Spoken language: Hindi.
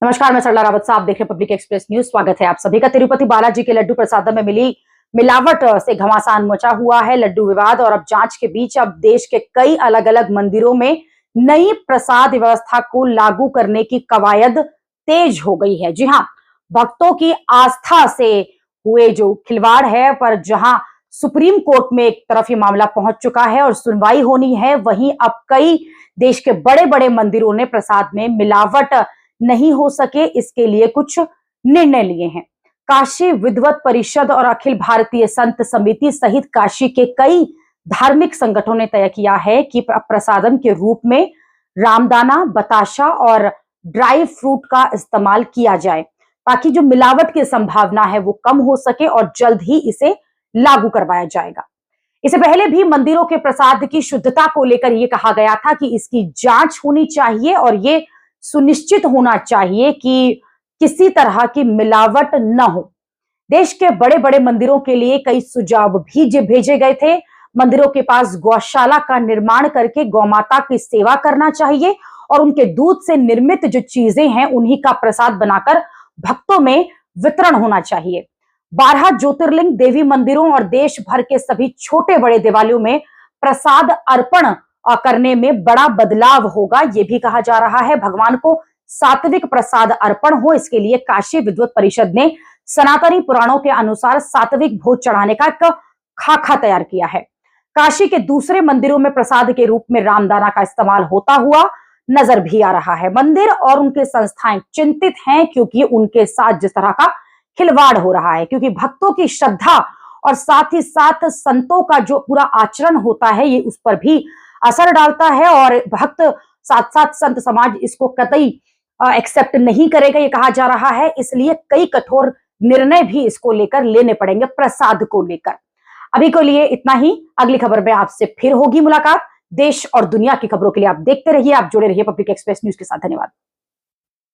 नमस्कार, मैं सरला रावत साहब देख रहे हैं पब्लिक एक्सप्रेस न्यूज। स्वागत है आप सभी का। तिरुपति बालाजी के लड्डू प्रसाद में मिली मिलावट से घमासान मचा हुआ है लड्डू विवाद, और अब जांच के बीच अब देश के कई अलग अलग मंदिरों में नई प्रसाद व्यवस्था को लागू करने की कवायद तेज हो गई है। जी हाँ, भक्तों की आस्था से हुए जो खिलवाड़ है, पर जहां सुप्रीम कोर्ट में एक तरफ ये मामला पहुंच चुका है और सुनवाई होनी है, वहीं अब कई देश के बड़े बड़े मंदिरों ने प्रसाद में मिलावट नहीं हो सके इसके लिए कुछ निर्णय लिए हैं। काशी विद्वत परिषद और अखिल भारतीय संत समिति सहित काशी के कई धार्मिक संगठनों ने तय किया है कि प्रसादम के रूप में रामदाना, बताशा और ड्राई फ्रूट का इस्तेमाल किया जाए, ताकि जो मिलावट की संभावना है वो कम हो सके, और जल्द ही इसे लागू करवाया जाएगा। इससे पहले भी मंदिरों के प्रसाद की शुद्धता को लेकर यह कहा गया था कि इसकी जांच होनी चाहिए और ये सुनिश्चित होना चाहिए कि किसी तरह की मिलावट न हो। देश के बड़े बड़े मंदिरों के लिए कई सुझाव भी भेजे गए थे। मंदिरों के पास गौशाला का निर्माण करके गौमाता की सेवा करना चाहिए और उनके दूध से निर्मित जो चीजें हैं उन्हीं का प्रसाद बनाकर भक्तों में वितरण होना चाहिए। 12 ज्योतिर्लिंग देवी मंदिरों और देश भर के सभी छोटे बड़े देवालयों में प्रसाद अर्पण करने में बड़ा बदलाव होगा, यह भी कहा जा रहा है। भगवान को सात्विक प्रसाद अर्पण हो, इसके लिए काशी विद्वत परिषद ने सनातनी पुराणों के अनुसार सात्विक भोज चढ़ाने का एक खाका तैयार किया है। काशी के दूसरे मंदिरों में प्रसाद के रूप में रामदाना का इस्तेमाल होता हुआ नजर भी आ रहा है। मंदिर और उनके संस्थाएं चिंतित हैं क्योंकि उनके साथ जिस तरह का खिलवाड़ हो रहा है, क्योंकि भक्तों की श्रद्धा और साथ ही साथ संतों का जो पूरा आचरण होता है ये उस पर भी असर डालता है, और भक्त साथ साथ संत समाज इसको कतई एक्सेप्ट नहीं करेगा, ये कहा जा रहा है। इसलिए कई कठोर निर्णय भी इसको लेकर लेने पड़ेंगे प्रसाद को लेकर। अभी के लिए इतना ही। अगली खबर में आपसे फिर होगी मुलाकात। देश और दुनिया की खबरों के लिए आप देखते रहिए, आप जुड़े रहिए पब्लिक एक्सप्रेस न्यूज के साथ। धन्यवाद।